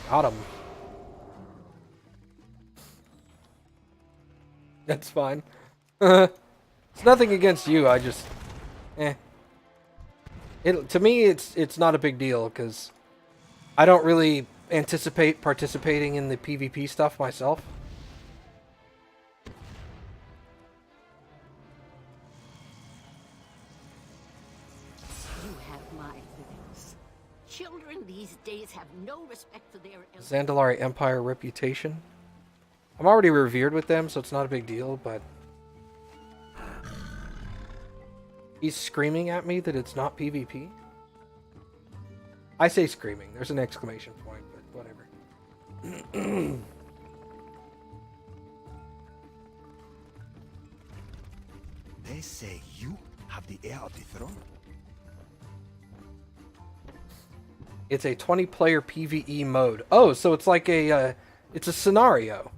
Got him. That's fine. It's nothing against you, I just... To me, it's not a big deal, because I don't really anticipate participating in the PvP stuff myself. You have my thanks. Children these days have no respect for their elders. Zandalari Empire reputation. I'm already revered with them, so it's not a big deal, but... He's screaming at me that it's not PvP? I say screaming. There's an exclamation point, but whatever. They say you have the heir of the throne. It's a 20-player PvE mode. Oh, so it's like a... it's a scenario.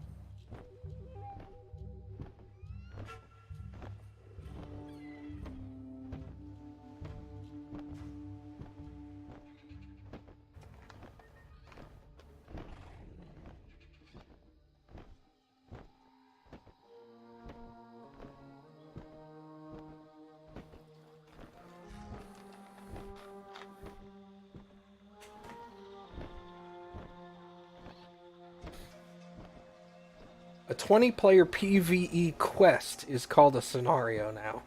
A 20-player PvE quest is called a scenario now.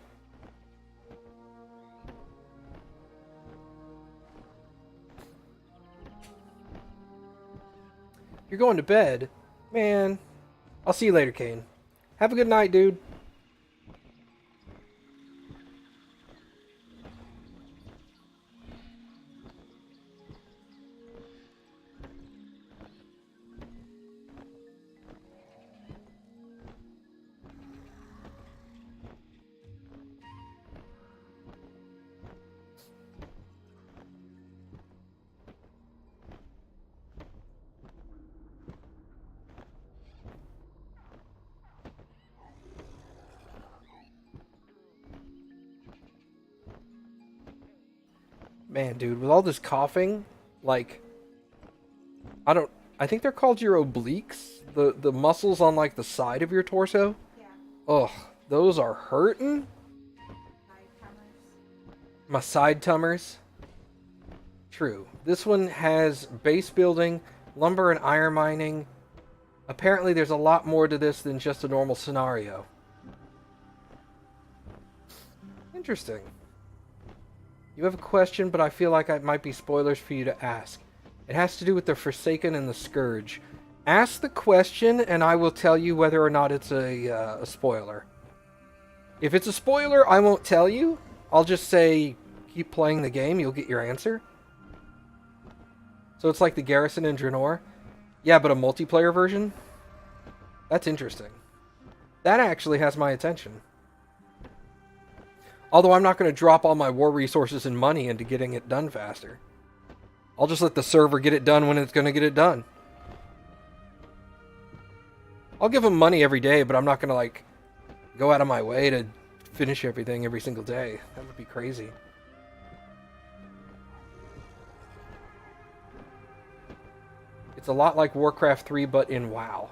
You're going to bed? Man. I'll see you later, Kane. Have a good night, dude. Man, dude, with all this coughing, like, I think they're called your obliques, the muscles on, like, the side of your torso. Yeah. Ugh, those are hurting. My side tummers. True. This one has base building, lumber and iron mining. Apparently there's a lot more to this than just a normal scenario. Interesting. You have a question, but I feel like it might be spoilers for you to ask. It has to do with the Forsaken and the Scourge. Ask the question, and I will tell you whether or not it's a spoiler. If it's a spoiler, I won't tell you. I'll just say, keep playing the game, you'll get your answer. So it's like the Garrison in Draenor? Yeah, but a multiplayer version? That's interesting. That actually has my attention. Although I'm not going to drop all my war resources and money into getting it done faster. I'll just let the server get it done when it's going to get it done. I'll give them money every day, but I'm not going to, like, go out of my way to finish everything every single day. That would be crazy. It's a lot like Warcraft 3, but in WoW.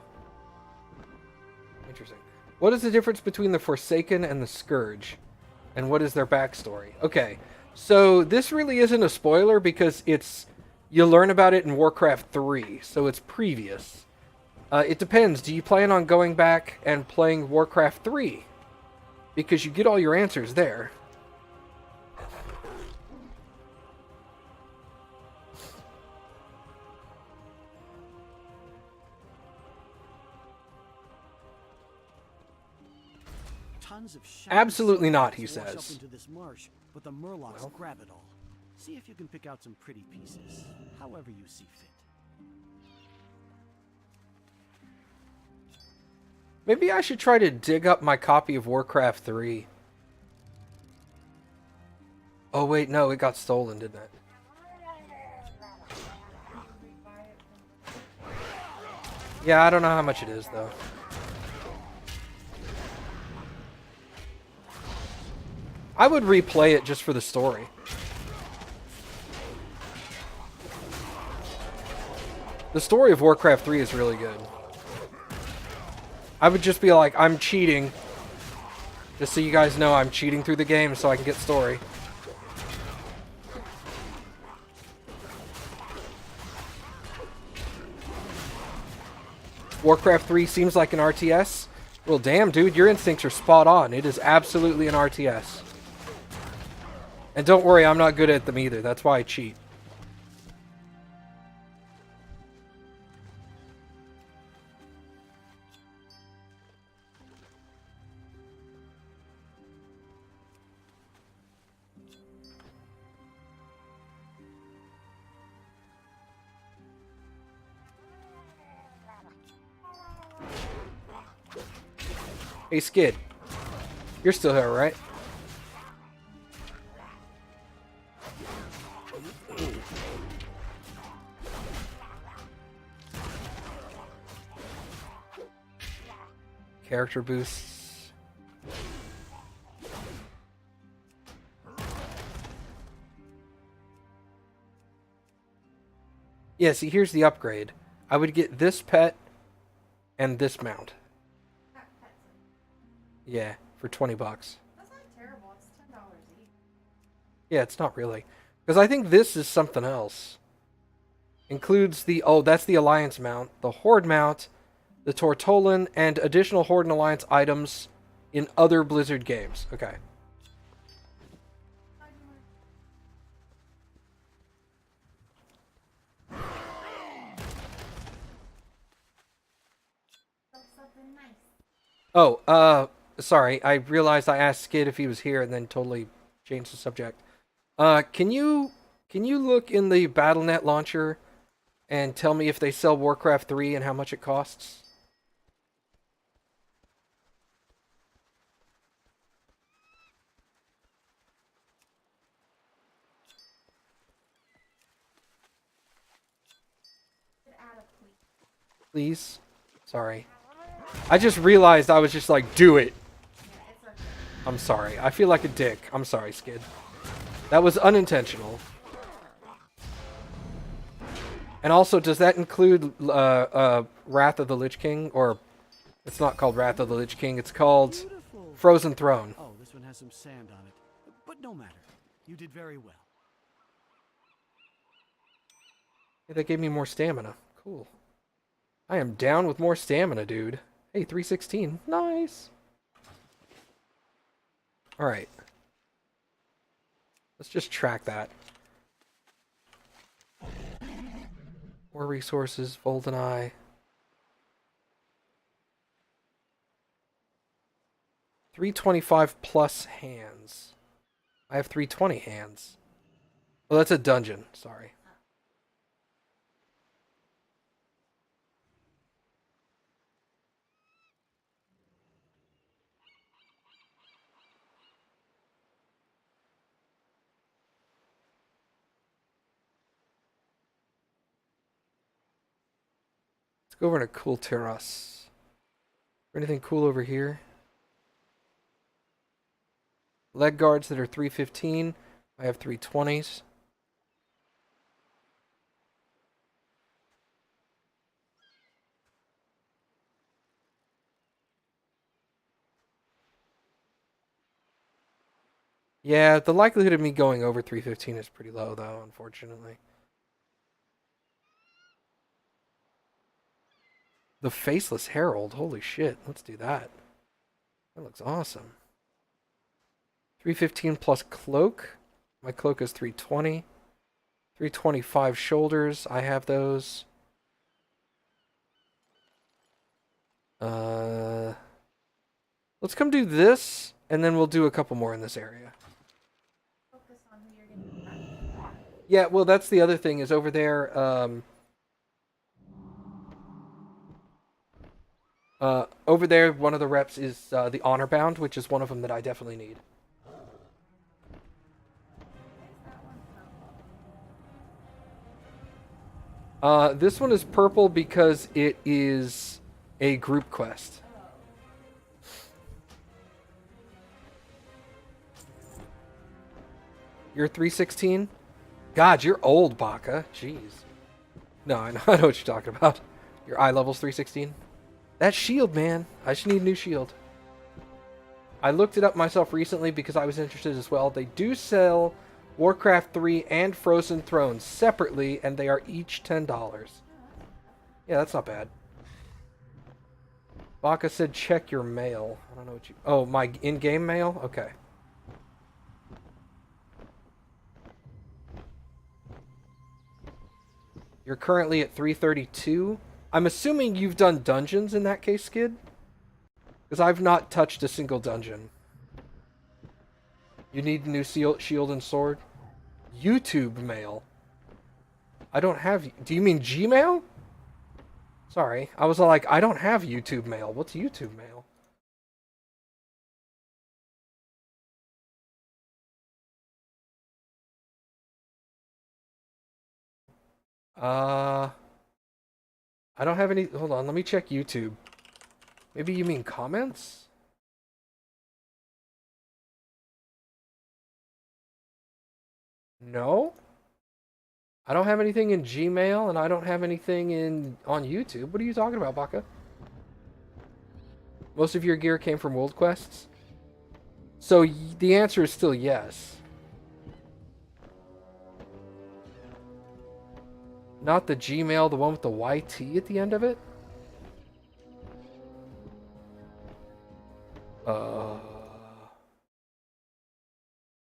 Interesting. What is the difference between the Forsaken and the Scourge? And what is their backstory? Okay, so this really isn't a spoiler because you learn about it in Warcraft 3, so it's previous. It depends. Do you plan on going back and playing Warcraft 3? Because you get all your answers there. Absolutely not, he says. Into this marsh, but the murlocs grab it all. See if you can pick out some pretty pieces, however you see fit. Maybe I should try to dig up my copy of Warcraft 3. Oh wait, no, it got stolen, didn't it? Yeah, I don't know how much it is, though. I would replay it just for the story. The story of Warcraft 3 is really good. I would just be like, I'm cheating. Just so you guys know I'm cheating through the game so I can get story. Warcraft 3 seems like an RTS. Well, damn, dude, your instincts are spot on. It is absolutely an RTS. And don't worry, I'm not good at them either. That's why I cheat. Hey, Skid. You're still here, right? Character boosts. Yeah, see, here's the upgrade. I would get this pet and this mount. Yeah, for 20 bucks. That's not terrible. It's $10 each. Yeah, it's not really. Because I think this is something else. Includes the... Oh, that's the Alliance mount. The Horde mount, the Tortolan, and additional Horde and Alliance items in other Blizzard games. Okay. Something nice. Oh, sorry. I realized I asked Skid if he was here and then totally changed the subject. Can you look in the Battle.net launcher and tell me if they sell Warcraft 3 and how much it costs? Please? Sorry. I just realized I was just like, do it. I'm sorry. I feel like a dick. I'm sorry, Skid. That was unintentional. And also, does that include Wrath of the Lich King? Or, it's not called Wrath of the Lich King. It's called Beautiful. Frozen Throne. Oh, this one has some sand on it. But no matter. You did very well. Hey, that gave me more stamina. Cool. I am down with more stamina, dude. Hey, 316. Nice. Alright. Let's just track that. More resources, Voldeneye. 325 plus hands. I have 320 hands. Well, that's a dungeon. Sorry. Let's go over to Cool Terrace. Anything cool over here? Leg guards that are 315. I have 320s. Yeah, the likelihood of me going over 315 is pretty low, though, unfortunately. The Faceless Herald. Holy shit. Let's do that. That looks awesome. 315 plus cloak. My cloak is 320. 325 shoulders. I have those. Let's come do this, and then we'll do a couple more in this area. Focus on who you're getting. Yeah, well, that's the other thing, is over there, over there, one of the reps is the Honor Bound, which is one of them that I definitely need. This one is purple because it is a group quest. You're 316? God, you're old, Baka. Jeez. No, I know, I know what you're talking about. Your eye level's 316. That shield, man. I just need a new shield. I looked it up myself recently because I was interested as well. They do sell Warcraft 3 and Frozen Throne separately, and they are each $10. Yeah, that's not bad. Baka said check your mail. I don't know what you... Oh, my in-game mail? Okay. You're currently at 332. I'm assuming you've done dungeons in that case, Skid? Because I've not touched a single dungeon. You need a new shield and sword? YouTube mail. I don't have... Do you mean Gmail? Sorry. I was like, I don't have YouTube mail. What's YouTube mail? I don't have any... Hold on, let me check YouTube. Maybe you mean comments? No? I don't have anything in Gmail, and I don't have anything on YouTube. What are you talking about, Baka? Most of your gear came from World Quests? So the answer is still yes. Not the Gmail, the one with the YT at the end of it?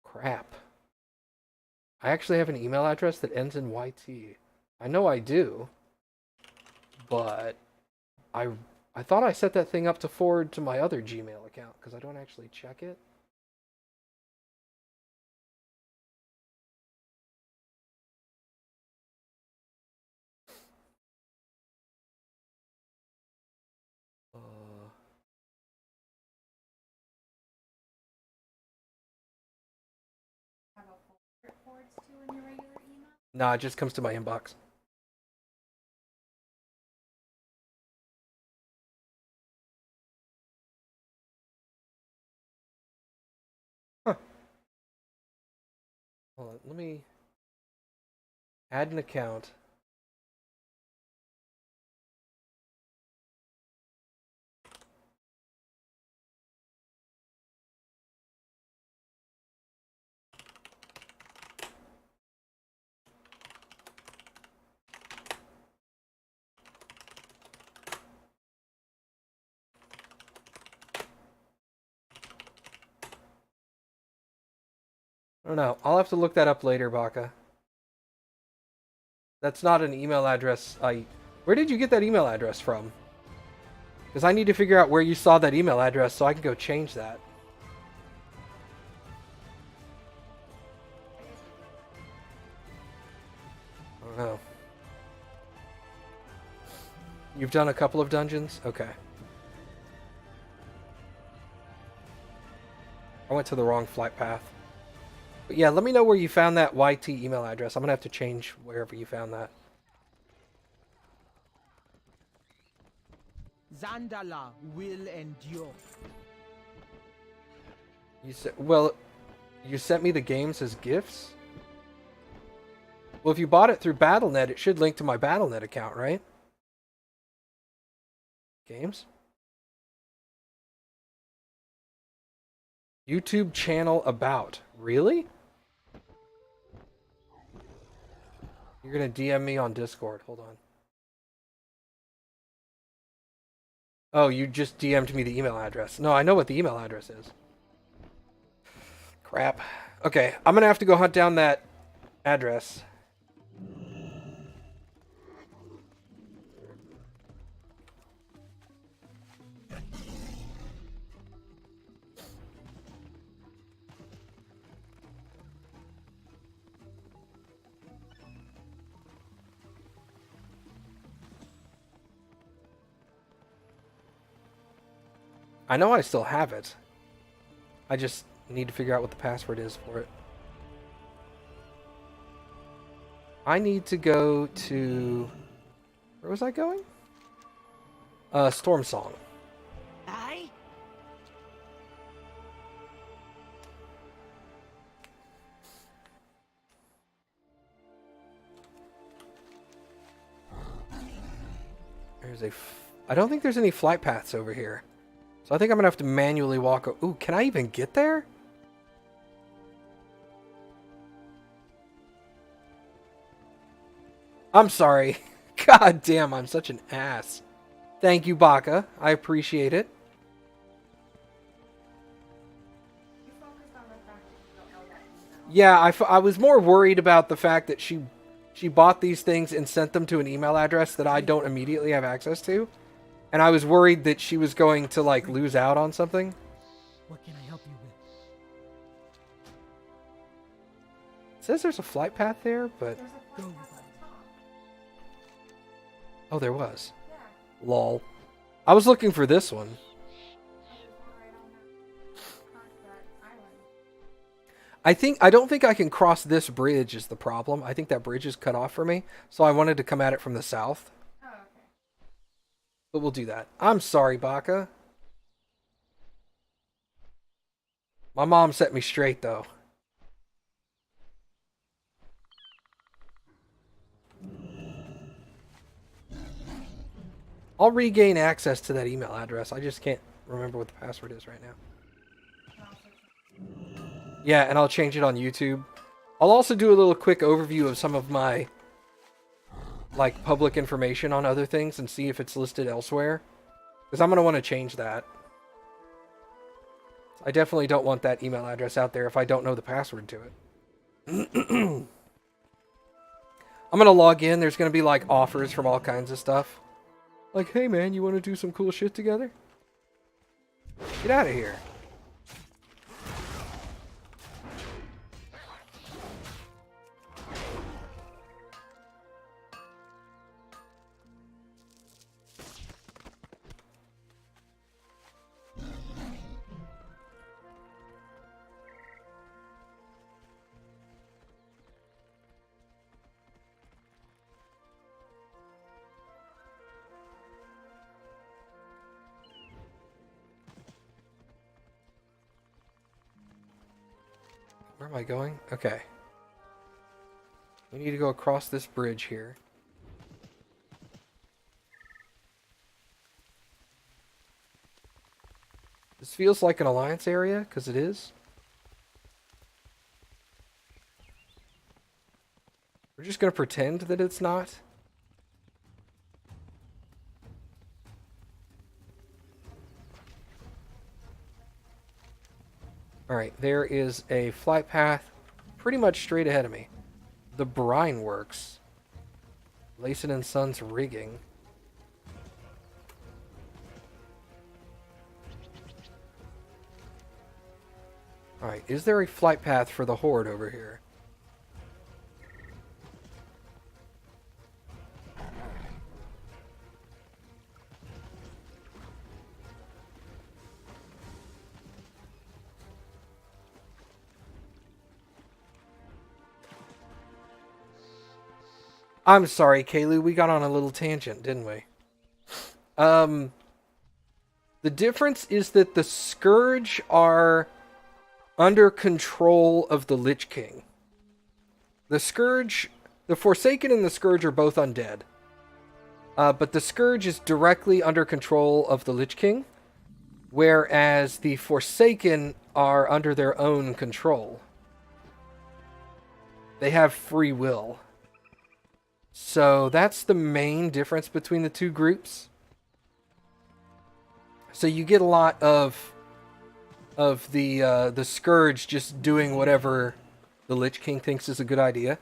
Crap. I actually have an email address that ends in YT. I know I do. But I thought I set that thing up to forward to my other Gmail account because I don't actually check it. Have a folder it forwards to in your regular email? Nah, it just comes to my inbox. Huh. Hold on, let me add an account. I don't know. I'll have to look that up later, Baka. That's not an email address. Where did you get that email address from? Because I need to figure out where you saw that email address so I can go change that. I don't know. You've done a couple of dungeons? Okay. I went to the wrong flight path. But yeah, let me know where you found that YT email address. I'm going to have to change wherever you found that. Zandala will endure. You said, well, you sent me the games as gifts? Well, if you bought it through Battle.net, it should link to my Battle.net account, right? Games? YouTube channel about. Really? You're going to DM me on Discord. Hold on. Oh, you just DM'd me the email address. No, I know what the email address is. Crap. Okay, I'm going to have to go hunt down that address. I know I still have it. I just need to figure out what the password is for it. I need to go to... Where was I going? Storm Song. Aye? I don't think there's any flight paths over here. So I think I'm gonna have to manually walk. Ooh, can I even get there? I'm sorry. God damn, I'm such an ass. Thank you, Baka. I appreciate it. You focused on the fact that you don't know that email. Yeah, I was more worried about the fact that she bought these things and sent them to an email address that I don't immediately have access to. And I was worried that she was going to, like, lose out on something. What can I help you with? It says there's a flight path there, but... There's a flight path on top. Oh, there was. Yeah. Lol. I was looking for this one. That is right on that island. I don't think I can cross this bridge is the problem. I think that bridge is cut off for me. So I wanted to come at it from the south. Oh, okay. But we'll do that. I'm sorry, Baka. My mom set me straight, though. I'll regain access to that email address. I just can't remember what the password is right now. Yeah, and I'll change it on YouTube. I'll also do a little quick overview of some of my, like, public information on other things and see if it's listed elsewhere. Because I'm going to want to change that. I definitely don't want that email address out there if I don't know the password to it. I'm going to log in. There's going to be, like, offers from all kinds of stuff. Like, hey, man, you want to do some cool shit together? Get out of here. Where am I going? Okay. We need to go across this bridge here. This feels like an alliance area, because it is. We're just going to pretend that it's not. Alright, there is a flight path pretty much straight ahead of me. The brine works. Layson and Sons rigging. Alright, is there a flight path for the Horde over here? I'm sorry, Kaylee, we got on a little tangent, didn't we? The difference is that the Scourge are under control of the Lich King. The Scourge, the Forsaken and the Scourge are both undead. But the Scourge is directly under control of the Lich King, whereas the Forsaken are under their own control. They have free will. So that's the main difference between the two groups. So you get a lot of the Scourge just doing whatever the Lich King thinks is a good idea.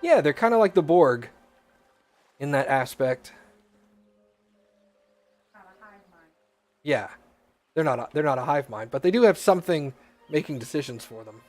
Yeah, they're kind of like the Borg in that aspect. Not a hive mind. Yeah, they're not a hive mind, but they do have something making decisions for them.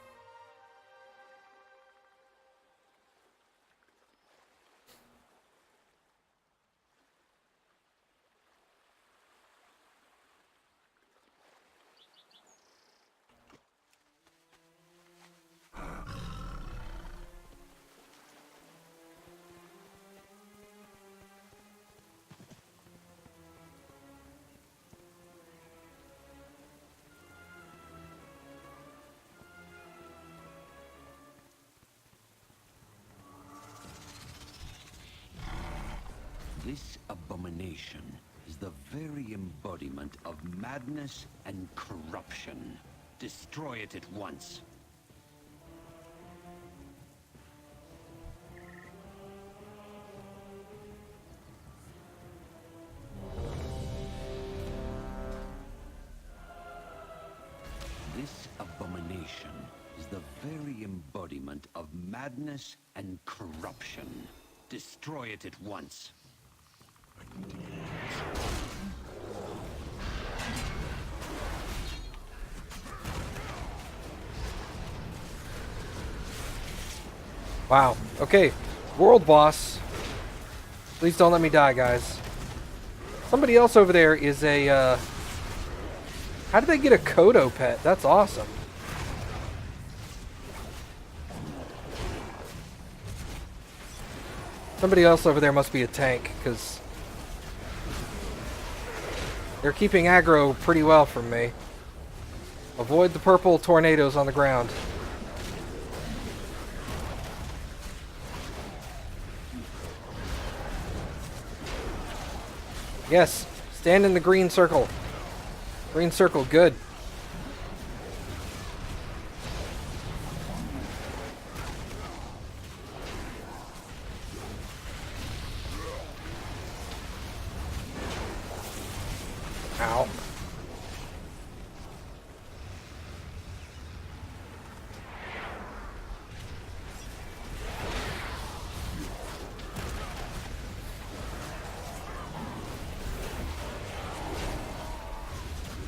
This abomination is the very embodiment of madness and corruption. Destroy it at once. This abomination is the very embodiment of madness and corruption. Destroy it at once. Wow. Okay. World boss. Please don't let me die, guys. Somebody else over there is a, How did they get a Kodo pet? That's awesome. Somebody else over there must be a tank, because they're keeping aggro pretty well from me. Avoid the purple tornadoes on the ground. Yes, stand in the green circle. Green circle, good. Ow.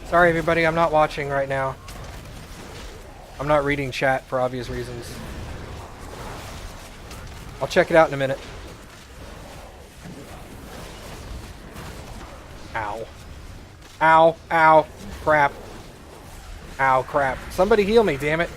Sorry everybody, I'm not watching right now. I'm not reading chat for obvious reasons. I'll check it out in a minute. Ow. Ow, ow, crap. Ow, crap. Somebody heal me, damn it.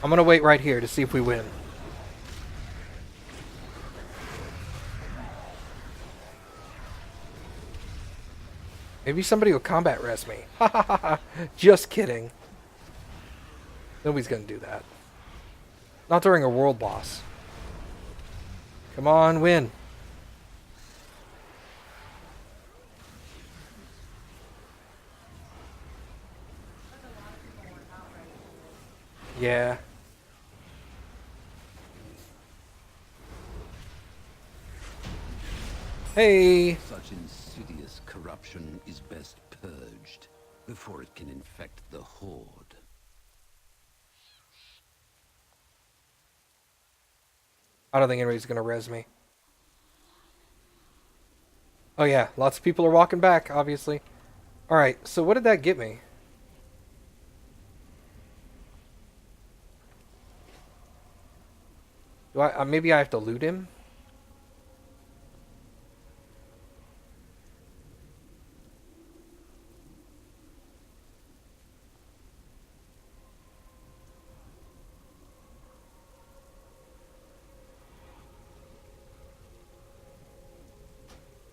I'm gonna wait right here to see if we win. Maybe somebody will combat res me. Ha ha ha ha. Just kidding. Nobody's gonna do that. Not during a world boss. Come on, win. Yeah. Hey! Such insidious corruption is best purged before it can infect the Horde. I don't think anybody's gonna res me. Oh yeah, lots of people are walking back, obviously. Alright, so what did that get me? Do I maybe I have to loot him?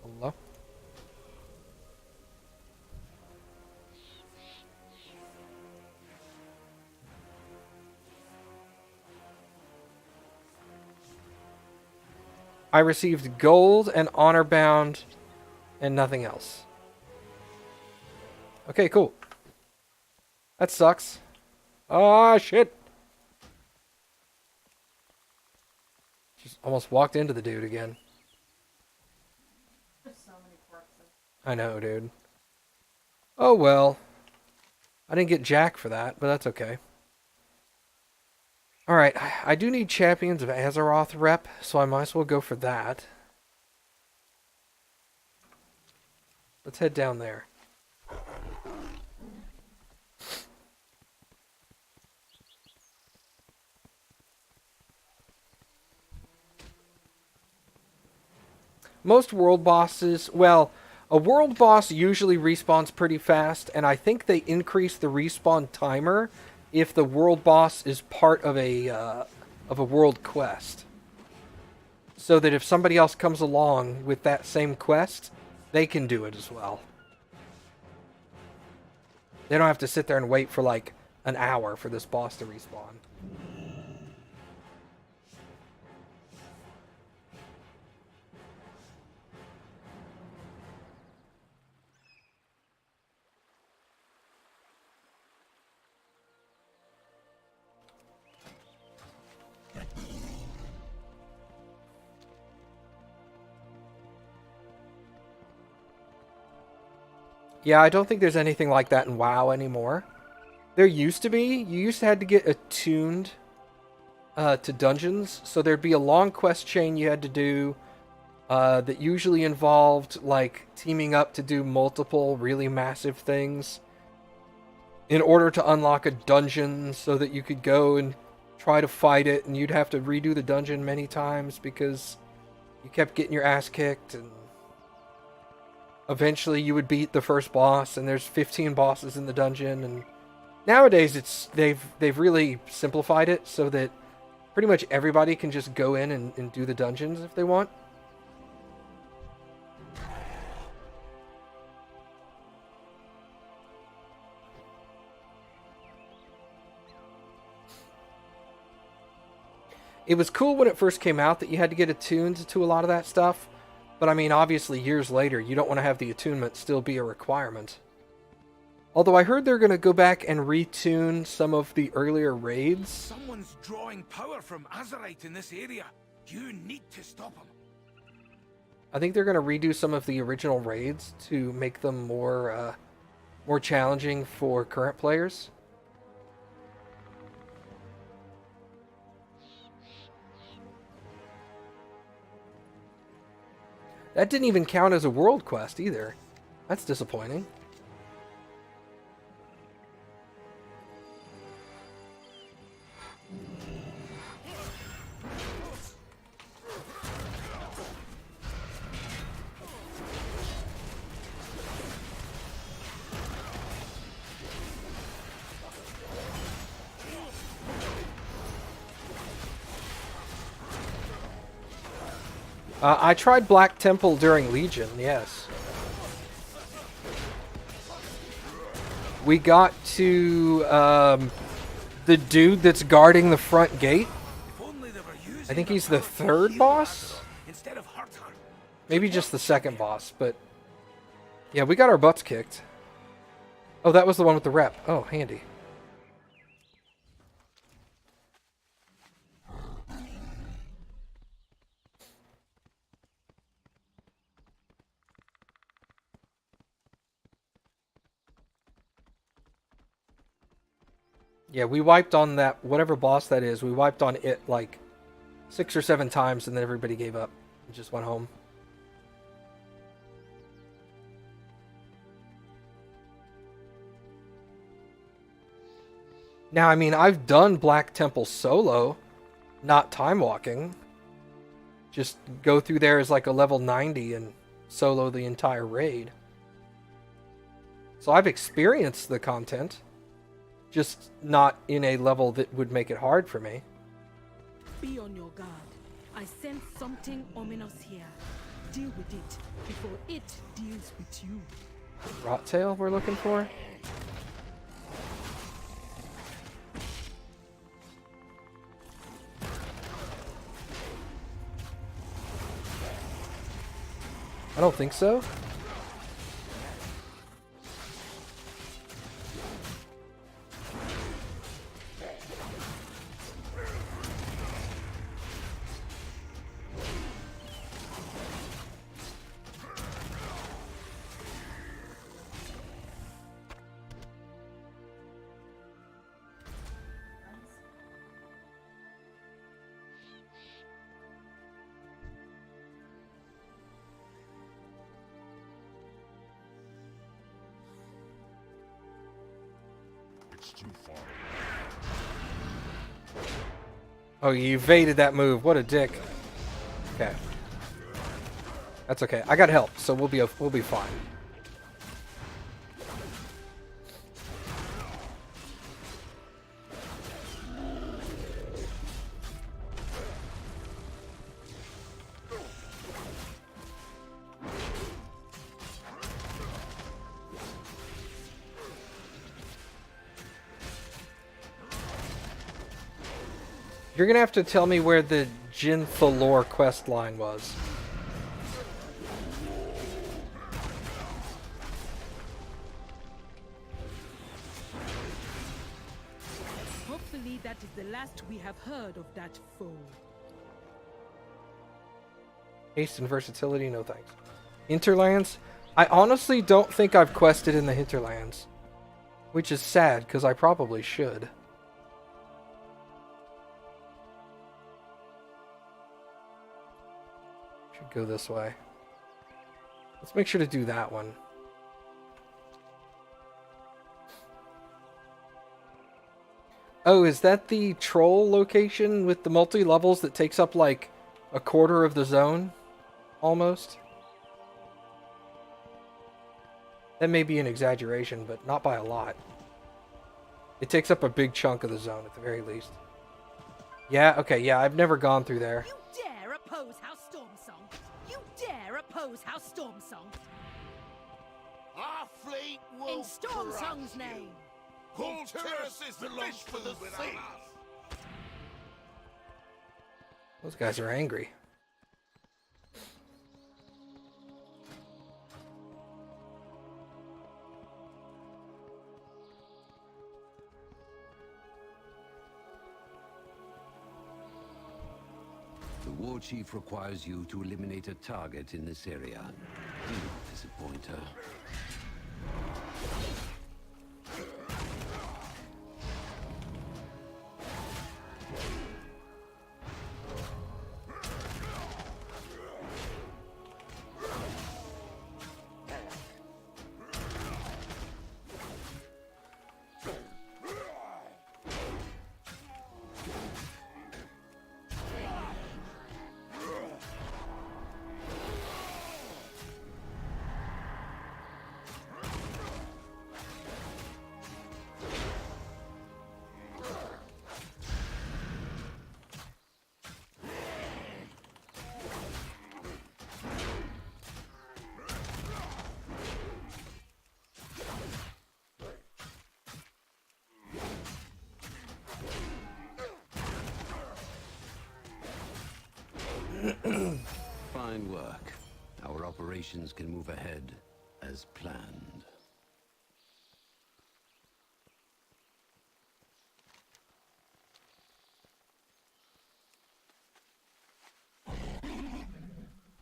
Hello? I received gold and honor bound and nothing else. Okay, cool. That sucks. Ah, shit. Just almost walked into the dude again. There's so many corpses. I know, dude. Oh well. I didn't get jack for that, but that's okay. Alright, I do need Champions of Azeroth rep, so I might as well go for that. Let's head down there. Most world bosses, well, a world boss usually respawns pretty fast, and I think they increase the respawn timer if the world boss is part of a world quest. So that if somebody else comes along with that same quest, they can do it as well. They don't have to sit there and wait for like an hour for this boss to respawn. Yeah, I don't think there's anything like that in WoW anymore. There used to be. You used to have to get attuned to dungeons. So there'd be a long quest chain you had to do that usually involved like teaming up to do multiple really massive things in order to unlock a dungeon so that you could go and try to fight it, and you'd have to redo the dungeon many times because you kept getting your ass kicked, and eventually you would beat the first boss, and there's 15 bosses in the dungeon. And nowadays they've really simplified it so that pretty much everybody can just go in and do the dungeons if they want. It was cool when it first came out that you had to get attuned to a lot of that stuff. But I mean, obviously, years later, you don't want to have the attunement still be a requirement. Although I heard they're going to go back and retune some of the earlier raids. Someone's drawing power from Azerite in this area. You need to stop him. I think they're going to redo some of the original raids to make them more challenging for current players. That didn't even count as a world quest either. That's disappointing. I tried Black Temple during Legion, yes. We got to the dude that's guarding the front gate. I think he's the third boss? Maybe just the second boss, but yeah, we got our butts kicked. Oh, that was the one with the rep. Oh, handy. Yeah, we wiped on that, whatever boss that is, we wiped on it like 6 or 7 times, and then everybody gave up and just went home. Now, I mean, I've done Black Temple solo, not time walking. Just go through there as like a level 90 and solo the entire raid. So I've experienced the content. Just not in a level that would make it hard for me. Be on your guard. I sense something ominous here. Deal with it before it deals with you. Rottail we're looking for? I don't think so. Oh, you evaded that move. What a dick. Okay. That's okay. I got help, so we'll be fine. You're gonna have to tell me where the Jin Thalor quest line was. Hopefully that is the last we have heard of that foe. Haste and versatility, no thanks. Hinterlands? I honestly don't think I've quested in the Hinterlands. Which is sad, because I probably should. Should go this way. Let's make sure to do that one. Oh, is that the troll location with the multi-levels that takes up like a quarter of the zone? Almost? That may be an exaggeration, but not by a lot. It takes up a big chunk of the zone, at the very least. Yeah, okay, yeah, I've never gone through there. You dare oppose House Stormsong? You dare oppose House Stormsong? Our fleet will In Stormsong's name! Whole terraces belongs for the sea. Those guys are angry. The war chief requires you to eliminate a target in this area. Do not disappoint her. Fine work. Our operations can move ahead as planned.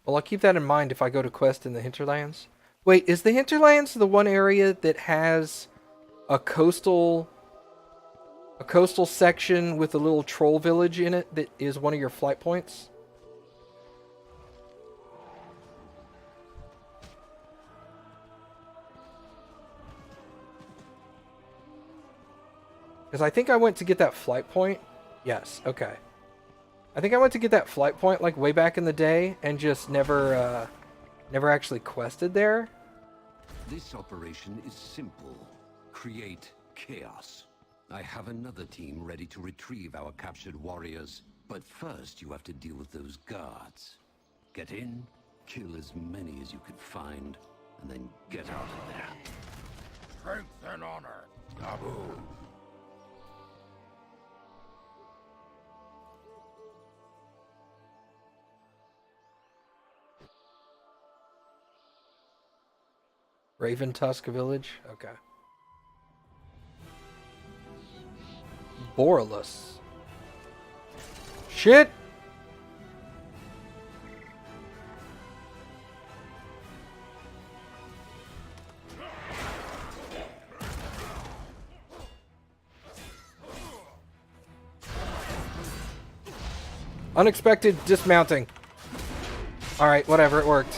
Well, I'll keep that in mind if I go to quest in the Hinterlands. Wait, is the Hinterlands the one area that has a coastal section with a little troll village in it that is one of your flight points? Because I think I went to get that flight point. Yes, okay. I think I went to get that flight point like way back in the day and just never actually quested there. This operation is simple. Create chaos. I have another team ready to retrieve our captured warriors, but first you have to deal with those guards. Get in, kill as many as you can find, and then get out of there. Strength and honor. Taboo. Raven Tusk Village? Okay. Borlus. Shit! Unexpected dismounting. Alright, whatever, it worked.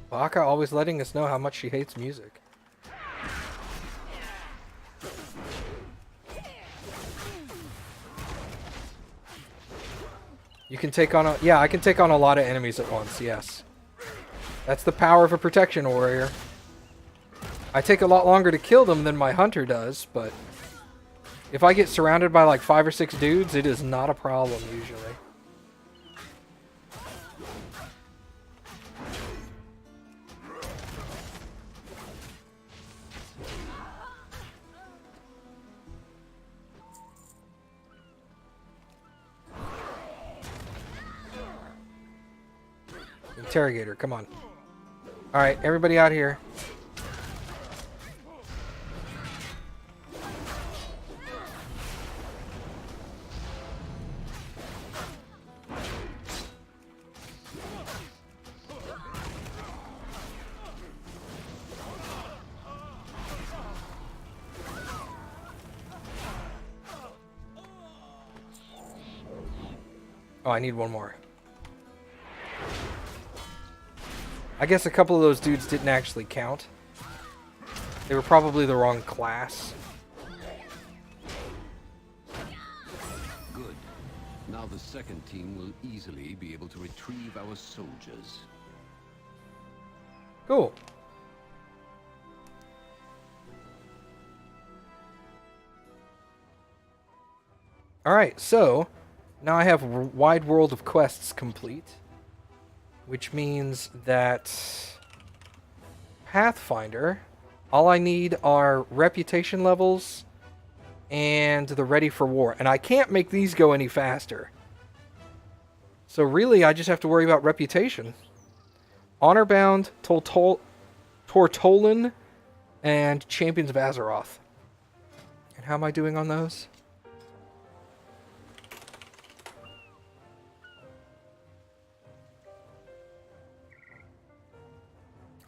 Baka always letting us know how much she hates music. You can take on a... Yeah, I can take on a lot of enemies at once, yes. That's the power of a protection warrior. I take a lot longer to kill them than my hunter does, but... if I get surrounded by like 5 or 6 dudes, it is not a problem usually. Interrogator, come on. Alright, everybody out here. Oh, I need one more. I guess a couple of those dudes didn't actually count. They were probably the wrong class. Good. Now the second team will easily be able to retrieve our soldiers. Cool. Alright, so now I have Wide World of Quests complete. Which means that Pathfinder, all I need are reputation levels and the Ready for War. And I can't make these go any faster. So really, I just have to worry about reputation. Honorbound, Tortolin, and Champions of Azeroth. And how am I doing on those?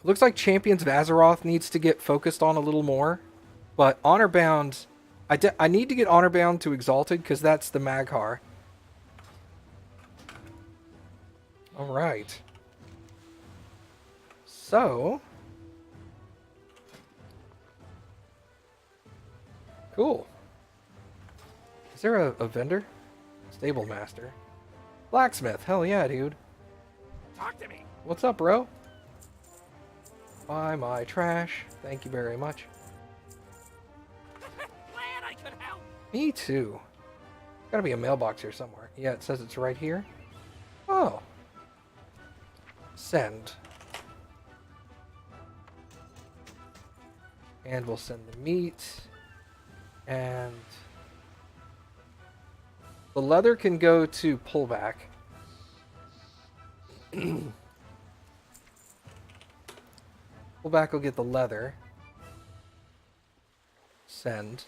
Looks like Champions of Azeroth needs to get focused on a little more. But Honorbound... I need to get Honorbound to Exalted, because that's the Maghar. Alright. So... cool. Is there a vendor? Stable Master. Blacksmith. Hell yeah, dude. Talk to me. What's up, bro? Buy my trash. Thank you very much. Glad I could help. Me too. Gotta be a mailbox here somewhere. Yeah, it says it's right here. Oh. Send. And we'll send the meat. And the leather can go to pullback. Pullback will get the leather. Send.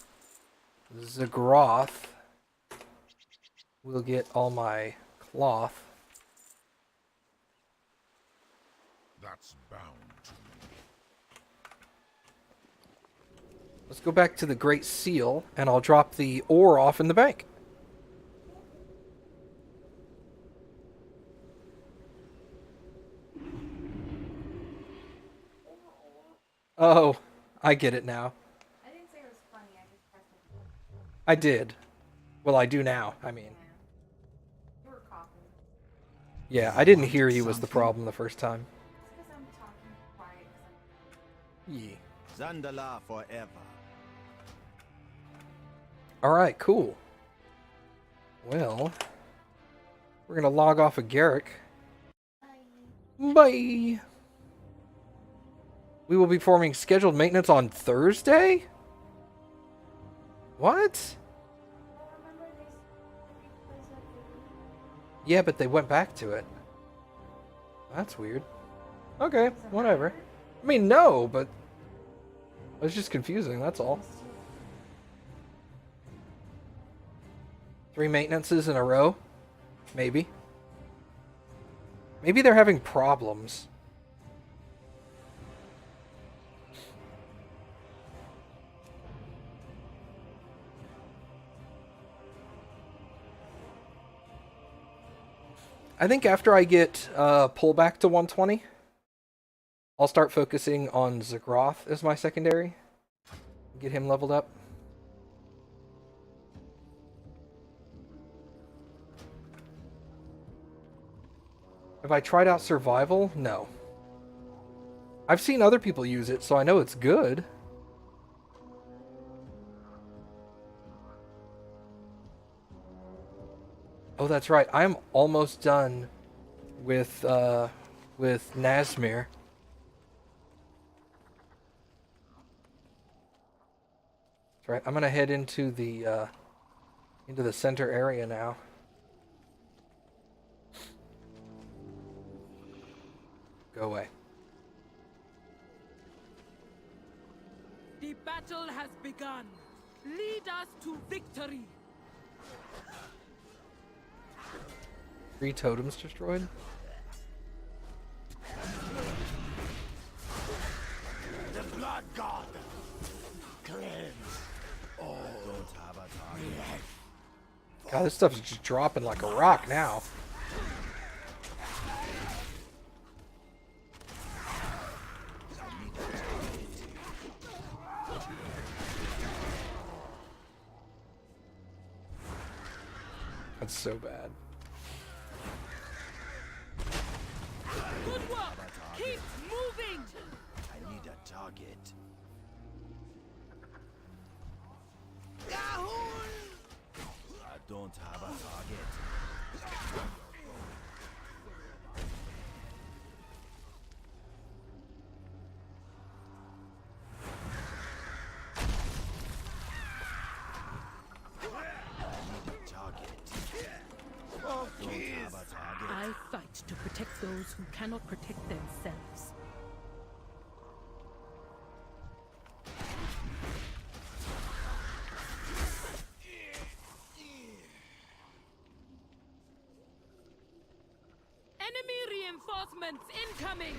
Zagroth will get all my cloth. That's bound to me. Let's go back to the Great Seal, and I'll drop the ore off in the bank. Oh, I get it now. I didn't say it was funny, I just pressed it. I did. Well, I do now, I mean. You were coughing. Yeah, I didn't hear you was the problem the first time. It's because I'm talking quiet. 'Cause I'm... Yeah. Zandala forever. Alright, cool. Well, we're gonna log off of Garrick. Bye! We will be performing scheduled maintenance on Thursday? What? Oh, remember they replays that video? Yeah, but they went back to it. That's weird. Okay, whatever. I mean, no, but it's just confusing, that's all. 3 maintenances in a row? Maybe. Maybe they're having problems. I think after I get pullback to 120, I'll start focusing on Zagroth as my secondary. Get him leveled up. Have I tried out survival? No. I've seen other people use it, so I know it's good. Oh, that's right. I'm almost done with Nazmir. That's right. I'm gonna head into the center area now. Go away. The battle has begun. Lead us to victory. 3 totems destroyed? The blood god. Cleanse. Oh, don't have a target. God, this stuff's just dropping like a rock now. That's so bad. Good work. Keep moving. I need a target. I don't have a target. I fight to protect those who cannot protect themselves. Enemy reinforcements incoming!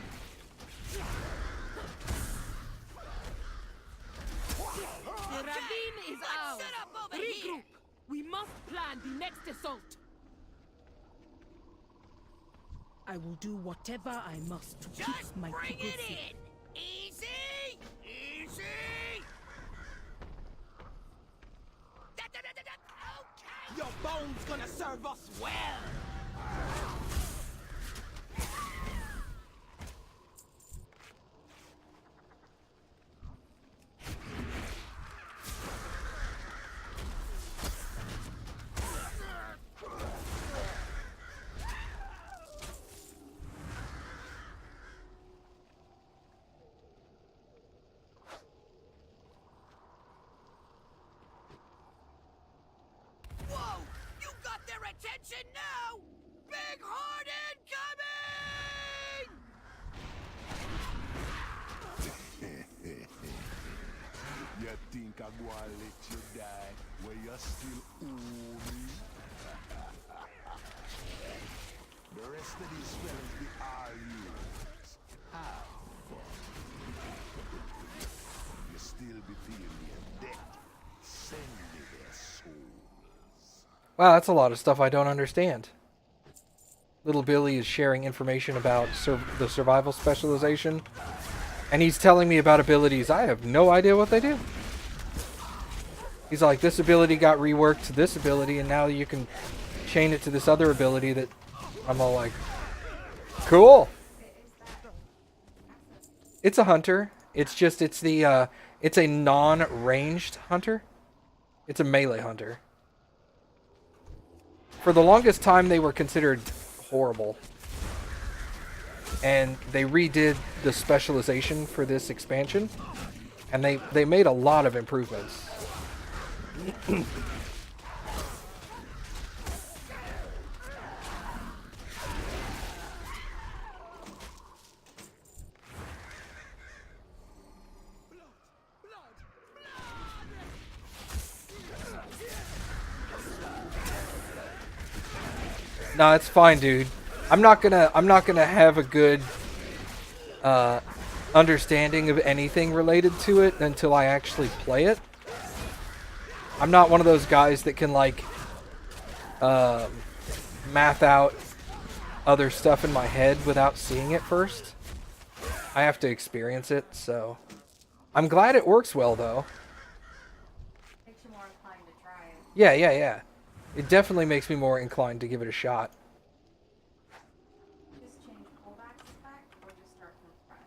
The ravine is ours. Regroup! We must plan the next assault. I will do whatever I must to keep my people safe. Easy! Easy! Okay! Your bone's gonna serve us well! Attention now! Big Horde incoming! You think I'm gonna let you die when you still owe me? The rest of these fellas be all yours. Have fun. You still be feeling your debt. Send me their souls. Wow, that's a lot of stuff I don't understand. Little Billy is sharing information about the survival specialization, and he's telling me about abilities. I have no idea what they do. He's like, this ability got reworked to this ability, and now you can chain it to this other ability that I'm all like, cool. It's a hunter. It's just, it's a non-ranged hunter. It's a melee hunter. For the longest time, they were considered horrible. And they redid the specialization for this expansion. And they made a lot of improvements. No, it's fine, dude. I'm not gonna have a good understanding of anything related to it until I actually play it. I'm not one of those guys that can like math out other stuff in my head without seeing it first. I have to experience it, so I'm glad it works well though. Makes you more inclined to try it. Yeah. It definitely makes me more inclined to give it a shot. Just change pullback spec or just start from fresh.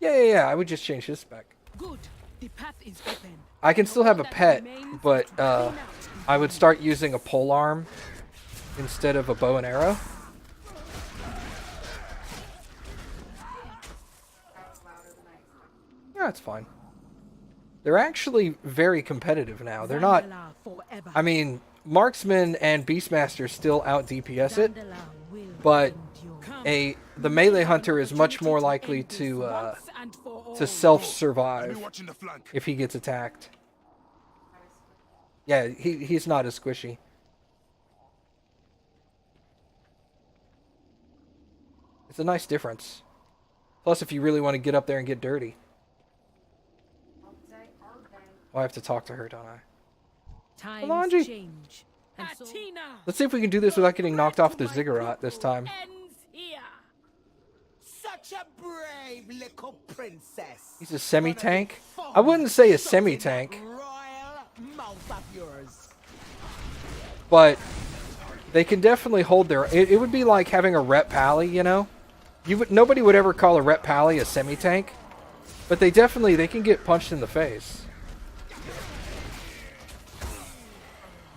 Yeah. I would just change his spec. Good. The path is open. I can still have a All that pet, remains but is to clean out I would start using a pole arm instead of a bow and arrow. That's louder than I expected. Yeah, it's fine. They're actually very competitive now. They're not. Zandala forever. I mean, Marksman and Beastmaster still out DPS it, Zandala will but endure. the melee hunter is much more likely to self-survive Enemy watching the flank. if he gets attacked. Yeah, he's not as squishy. It's a nice difference. Plus, if you really want to get up there and get dirty. All day, all day. Oh, I have to talk to her, don't I? Times Alonji. change. And so Let's see if we can do this without getting knocked off the ziggurat this time. ends here. Such a brave little princess. He's a semi-tank? I wouldn't say a semi-tank, Royal mouth of yours. but they can definitely hold their... It would be like having a rep pally, you know? Nobody would ever call a rep pally a semi-tank, but they can get punched in the face.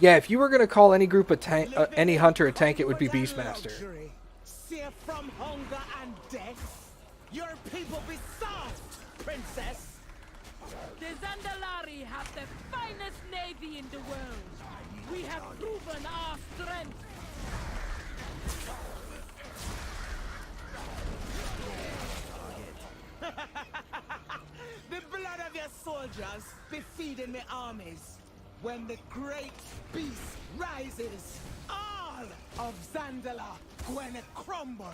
Yeah, if you were going to call any group of any hunter a tank, it would be Beastmaster. Safe from hunger and death. Your people be soft, princess. The Zandalari have the finest navy in the world. We have proven our strength. The blood of your soldiers be feeding the armies. When the great beast rises, all of Zandala gonna crumble.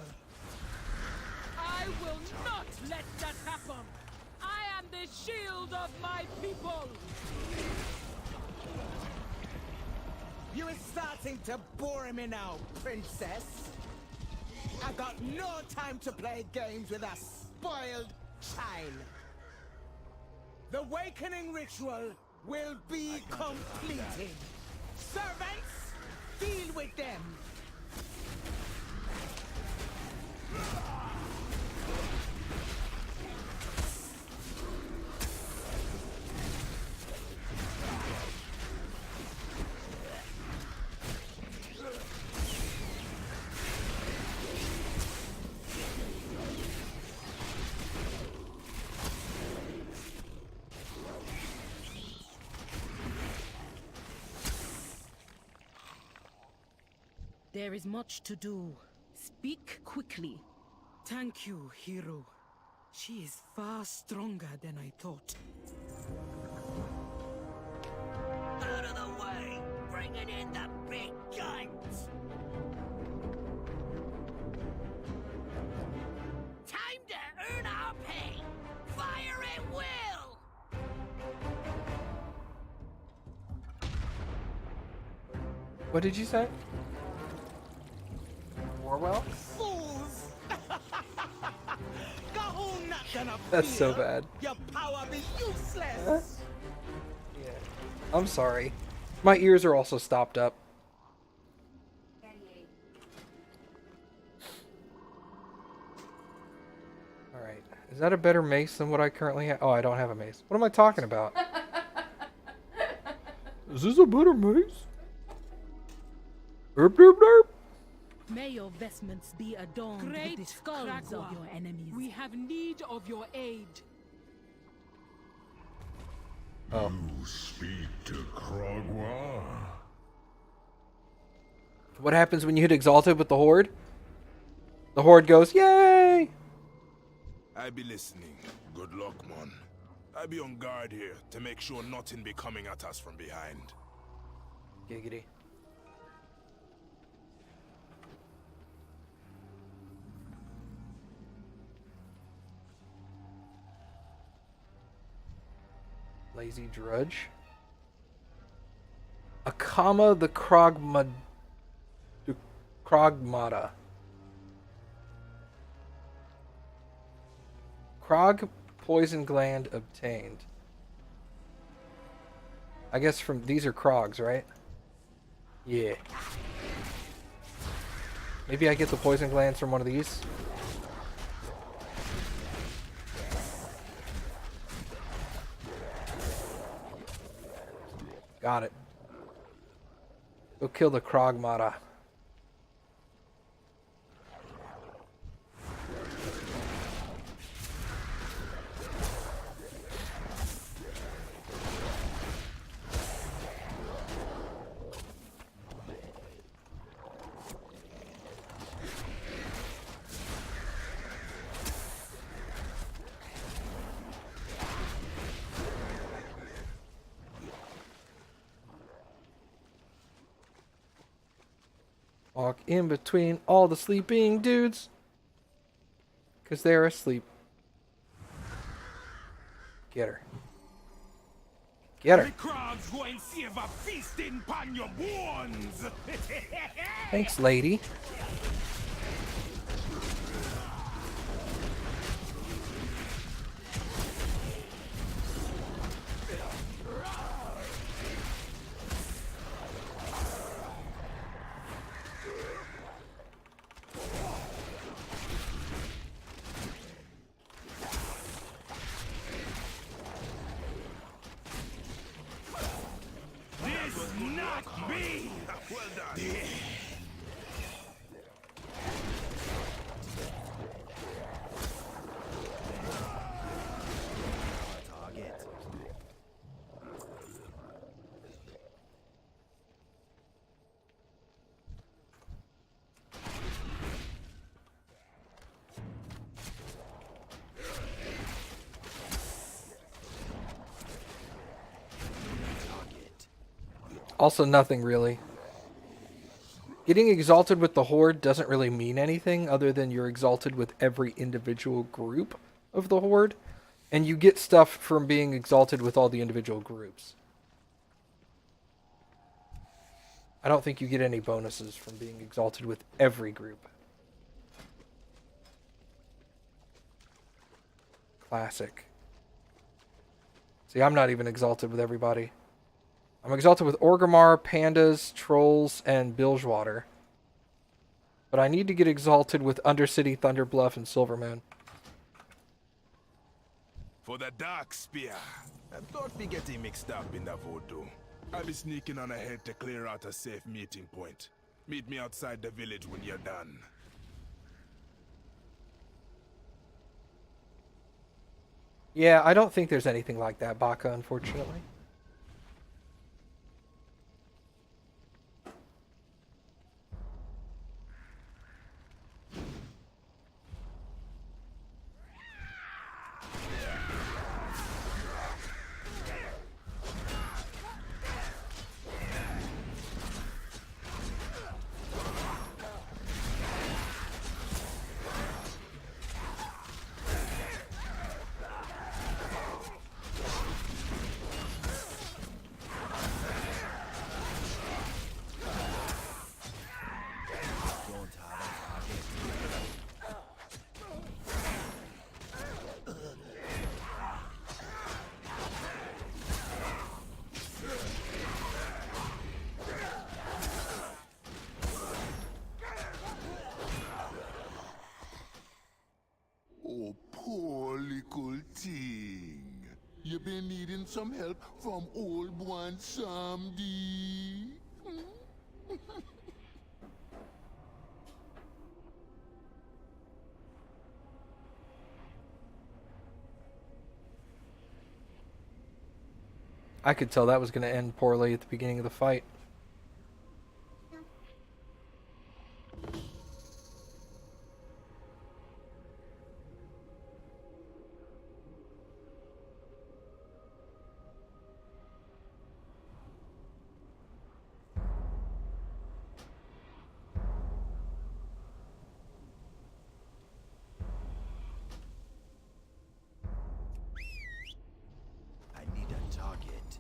I will not let that happen. I am the shield of my people. You is starting to bore me now, princess. I got no time to play games with a spoiled child. The awakening ritual will be completed. Servants, deal with them. There is much to do. Speak quickly. Thank you, hero. She is far stronger than I thought. Out of the way! Bringing in the big guns! Time to earn our pay! Fire at will! What did you say? Orwell? Fools! Cahoon not gonna That's so feel bad. your power be useless. Yeah. I'm sorry. My ears are also stopped up. Alright. Is that a better mace than what I currently have? Oh, I don't have a mace. What am I talking about? Is this a better mace? Derp, derp, derp. May your vestments be adorned Great with the skulls Kragwa, of your enemies. we have need of your aid. Oh. You speak to Kragwa? What happens when you hit Exalted with the Horde? The Horde goes, yay! I be listening. Good luck, man. I be on guard here to make sure nothing be coming at us from behind. Giggity. Lazy Drudge. Akama the Krogmata. Krog poison gland obtained. I guess from these are Krogs, right? Yeah. Maybe I get the poison glands from one of these. Got it. Go kill the Krogmata. Walk in between all the sleeping dudes. Because they're asleep. Get her. Get her. Thanks, lady. Also nothing really. Getting exalted with the Horde doesn't really mean anything other than you're exalted with every individual group of the Horde. And you get stuff from being exalted with all the individual groups. I don't think you get any bonuses from being exalted with every group. Classic. See, I'm not even exalted with everybody. I'm exalted with Orgrimmar, Pandas, Trolls, and Bilgewater. But I need to get exalted with Undercity, Thunderbluff, and Silvermoon. For the Dark Spear. And don't be getting mixed up in the voodoo. I'll be sneaking on ahead to clear out a safe meeting point. Meet me outside the village when you're done. Yeah, I don't think there's anything like that, Baka, unfortunately. Oh, poor little thing. You been needing some help from old one someday? I could tell that was going to end poorly at the beginning of the fight. I need a target.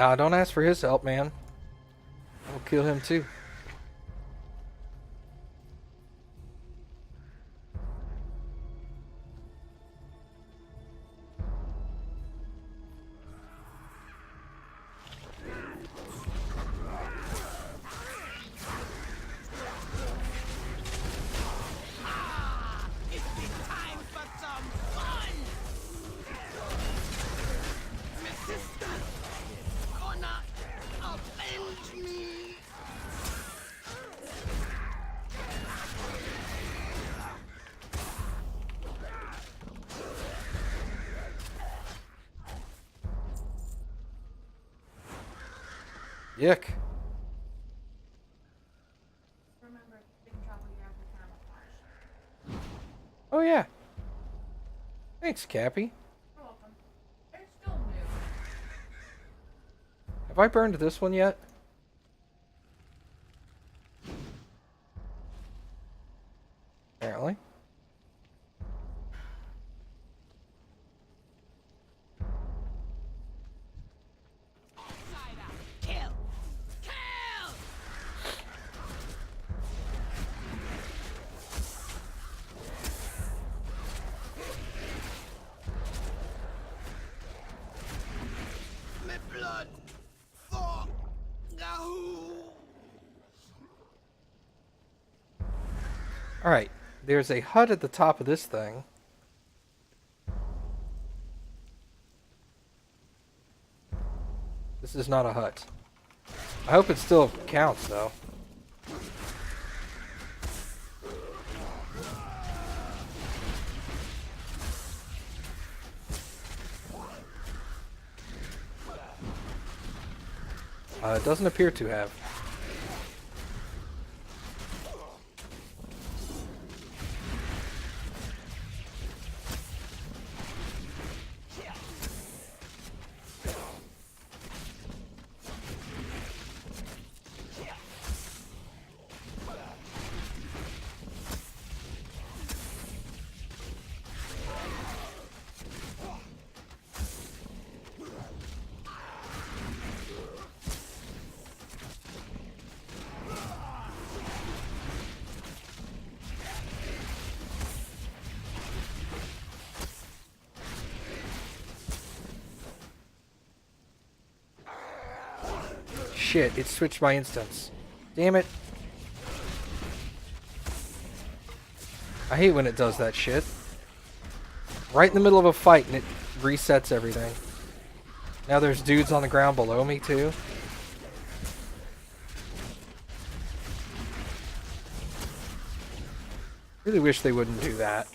Nah, don't ask for his help, man. I'll kill him too. Yuck. Remember, big trouble you have with camouflage. Oh yeah. Thanks, Cappy. You're welcome. It's still new. Have I burned this one yet? Apparently. Kill! Kill! My blood! For Gahoo! Alright. There's a hut at the top of this thing. This is not a hut. I hope it still counts, though. It doesn't appear to have. Shit, it switched my instance. Damn it. I hate when it does that shit. Right in the middle of a fight and it resets everything. Now there's dudes on the ground below me too. Really wish they wouldn't do that.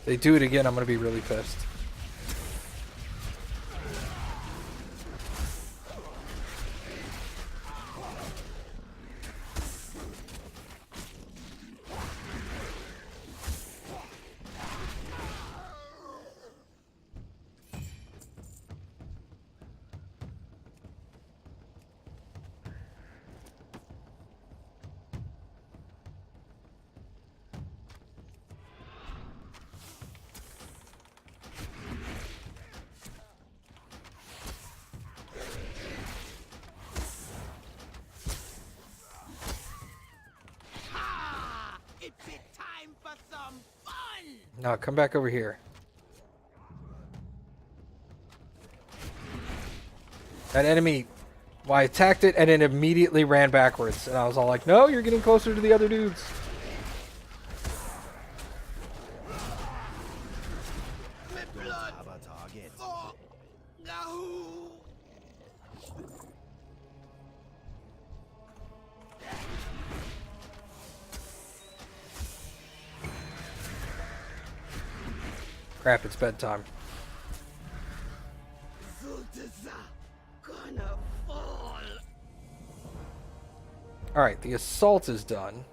They do it again, I'm gonna be really pissed. No, come back over here. That enemy, well, I attacked it and it immediately ran backwards. And I was all like, no, you're getting closer to the other dudes. Have a target. Oh, no! Crap, it's bedtime. Zultazar gonna fall. Alright, the assault is done.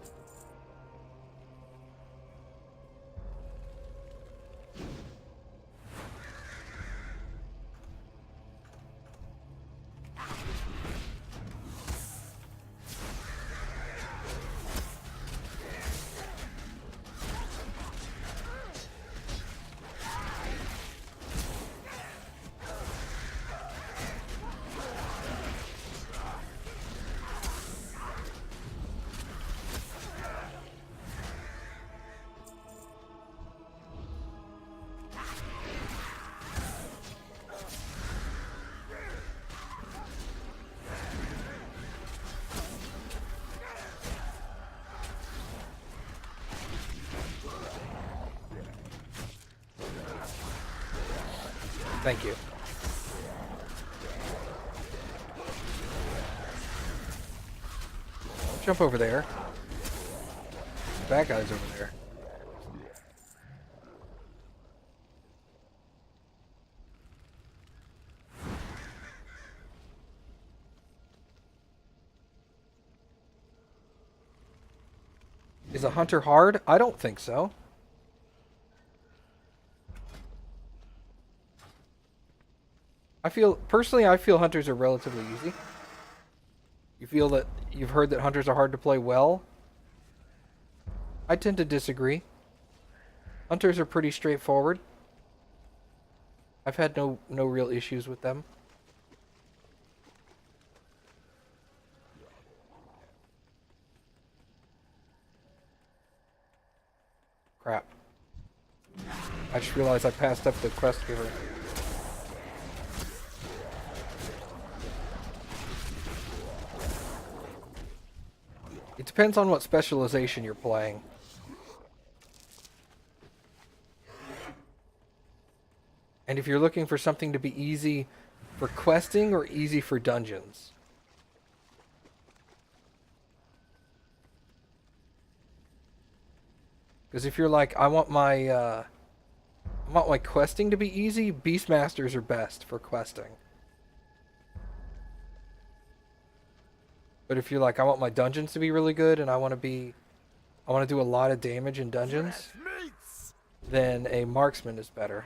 Thank you. Don't jump over there. The bad guy's over there. Is a hunter hard? I don't think so. I feel hunters are relatively easy. You've heard that hunters are hard to play well? I tend to disagree. Hunters are pretty straightforward. I've had no real issues with them. Crap. I just realized I passed up the quest giver. It depends on what specialization you're playing. And if you're looking for something to be easy for questing or easy for dungeons. Because if you're like, I want my questing to be easy, Beastmasters are best for questing. But if you're like, I want my dungeons to be really good and I want to do a lot of damage in dungeons, then a marksman is better.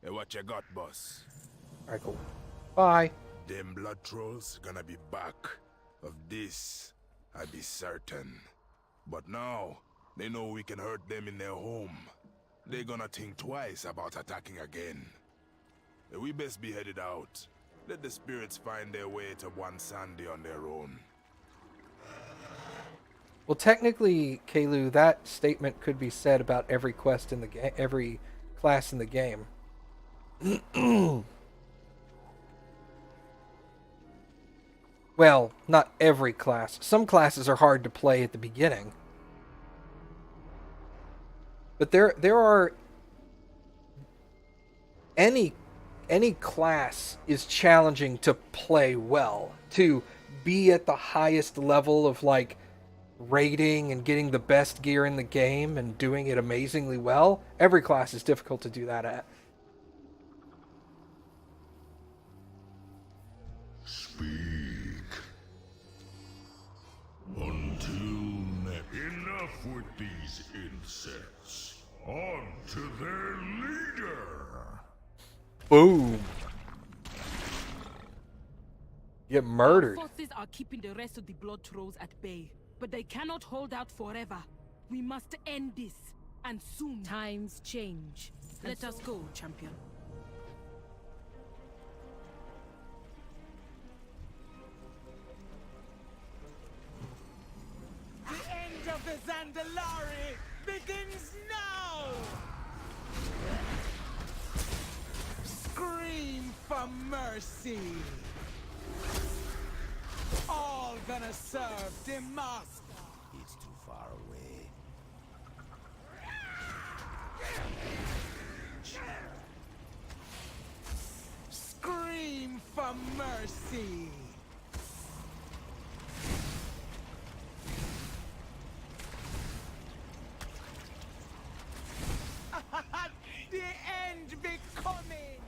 Hey, what you got, boss? Alright, cool. Bye. Them blood trolls gonna be back. Of this, I be certain. But now, they know we can hurt them in their home. They gonna think twice about attacking again. We best be headed out. Let the spirits find their way to One Sandy on their own. Well, technically, Kalu, that statement could be said about every quest in the game, every class in the game. Well, not every class. Some classes are hard to play at the beginning. But there are any class is challenging to play well, to be at the highest level of like raiding and getting the best gear in the game and doing it amazingly well. Every class is difficult to do that at. Speak. Until enough with these insects. On to their leader. Boom. Get murdered. Our forces are keeping the rest of the blood trolls at bay, but they cannot hold out forever. We must end this, and soon. Times change. Let us go, champion. The end of the Zandalari begins now! Scream for mercy! All gonna serve the master! It's too far away. Scream for mercy! The end be coming!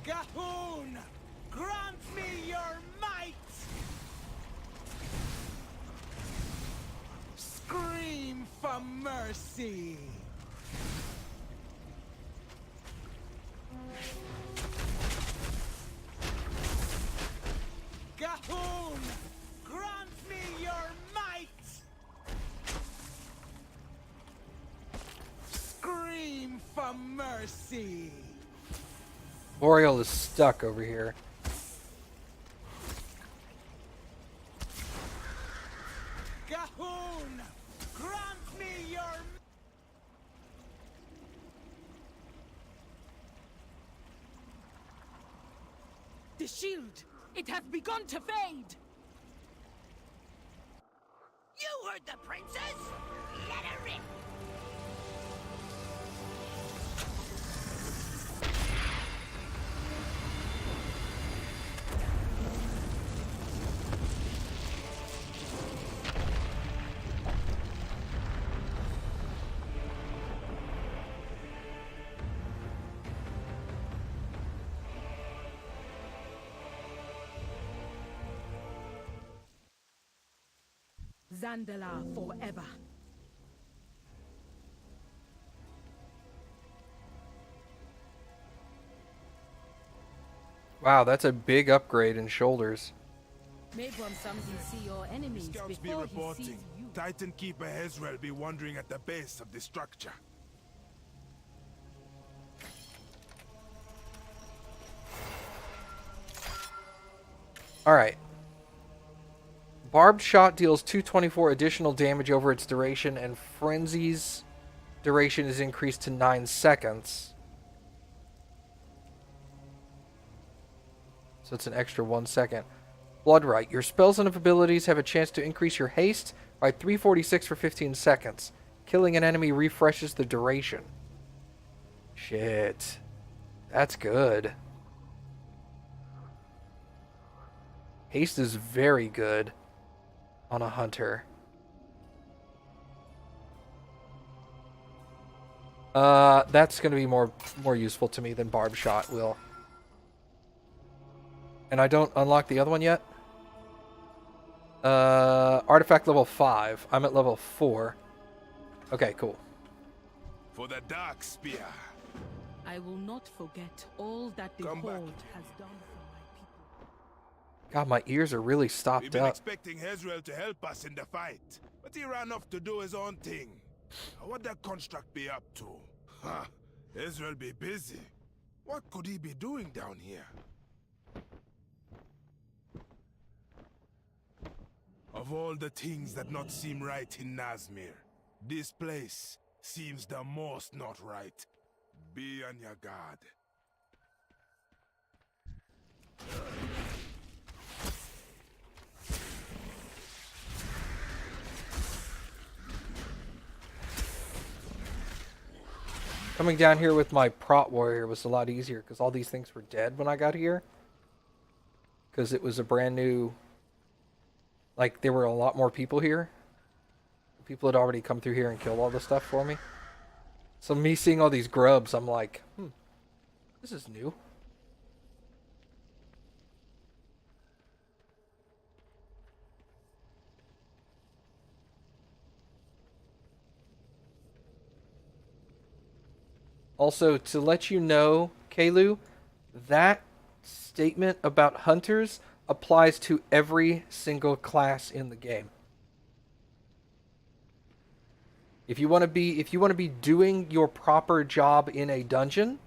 Gahoon! Grant me your might! Scream for mercy! Gahoon! Grant me your might! Scream for mercy! Boreal is stuck over here. Gahoon! Grant me your... The shield! It has begun to fade! You heard the princess! Let her rip! Zandala forever. Wow, that's a big upgrade in shoulders. Made from something see your enemies Scouts be before he sees reporting. you. Titan Keeper Hezrel be wandering at the base of the structure. Alright. Barbed shot deals 224 additional damage over its duration, and Frenzy's duration is increased to 9 seconds. So it's an extra 1 second. Bloodright. Your spells and abilities have a chance to increase your haste by 346 for 15 seconds. Killing an enemy refreshes the duration. Shit. That's good. Haste is very good on a hunter. That's going to be more useful to me than Barb Shot will. And I don't unlock the other one yet? Artifact level 5. I'm at level 4. Okay, cool. For the Dark Spear. I will not forget all that the Come back. Horde has done for my people. God, my ears are really We've stopped been up. expecting Hezrel to help us in the fight, but he ran off to do his own thing. What that construct be up to? Huh? Hezrel be busy. What could he be doing down here? Of all the things that not seem right in Nazmir, this place seems the most not right. Be on your guard. Coming down here with my prot warrior was a lot easier because all these things were dead when I got here. Because it was a brand new... Like, there were a lot more people here. People had already come through here and killed all the stuff for me. So me seeing all these grubs, I'm like, this is new. Also, to let you know, Kalu, that statement about hunters applies to every single class in the game. If you want to be doing your proper job in a dungeon,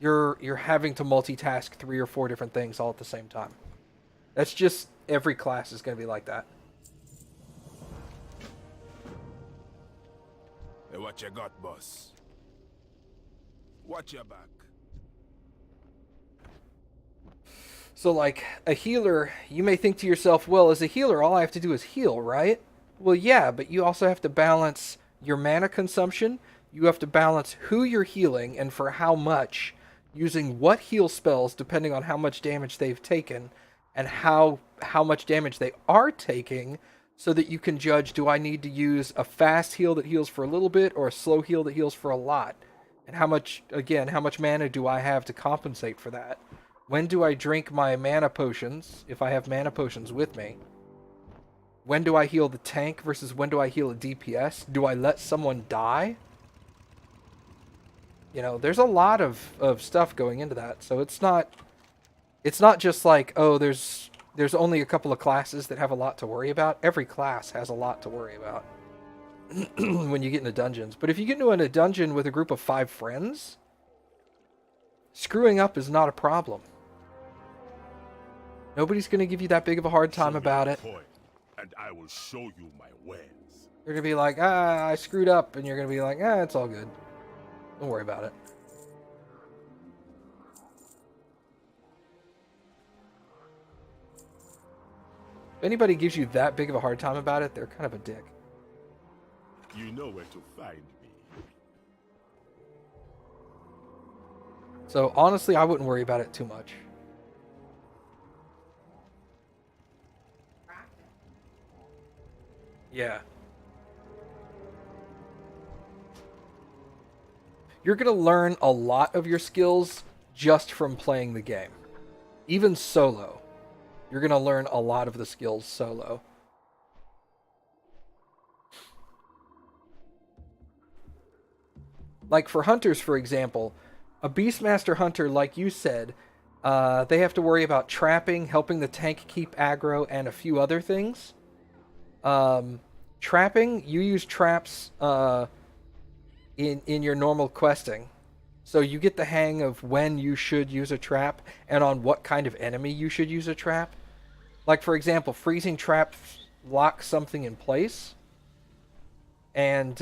you're having to multitask 3 or 4 different things all at the same time. That's just every class is going to be like that. Hey, what you got, boss? Watch your back. So, like, a healer, you may think to yourself, well, as a healer, all I have to do is heal, right? Well, yeah, but you also have to balance your mana consumption. You have to balance who you're healing and for how much, using what heal spells depending on how much damage they've taken and how much damage they are taking, so that you can judge, do I need to use a fast heal that heals for a little bit or a slow heal that heals for a lot? And how much mana do I have to compensate for that? When do I drink my mana potions, if I have mana potions with me? When do I heal the tank versus when do I heal a DPS? Do I let someone die? You know, there's a lot of stuff going into that. So it's not just like, oh, there's only a couple of classes that have a lot to worry about. Every class has a lot to worry about when you get into dungeons. But if you get into a dungeon with a group of 5 friends, screwing up is not a problem. Nobody's going to give you that big of a hard time about it. And I will show you my ways. They're going to be like, I screwed up. And you're going to be like, it's all good. Don't worry about it. If anybody gives you that big of a hard time about it, they're kind of a dick. You know where to find me. So honestly, I wouldn't worry about it too much. Yeah. You're going to learn a lot of your skills just from playing the game. Even solo. You're going to learn a lot of the skills solo. Like for hunters, for example, a Beastmaster hunter, like you said, they have to worry about trapping, helping the tank keep aggro, and a few other things. Trapping, you use traps in your normal questing. So you get the hang of when you should use a trap and on what kind of enemy you should use a trap. Like, for example, freezing traps lock something in place. And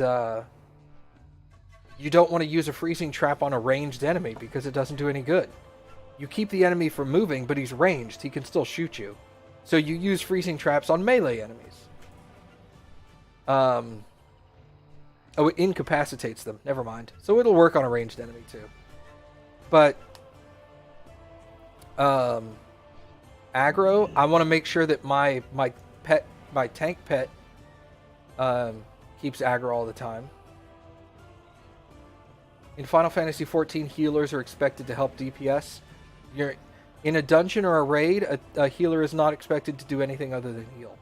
you don't want to use a freezing trap on a ranged enemy because it doesn't do any good. You keep the enemy from moving, but he's ranged. He can still shoot you. So you use freezing traps on melee enemies. It incapacitates them. Never mind. So it'll work on a ranged enemy too. But aggro, I want to make sure that my tank pet keeps aggro all the time. In Final Fantasy XIV, healers are expected to help DPS. You're in a dungeon or a raid, a healer is not expected to do anything other than heal.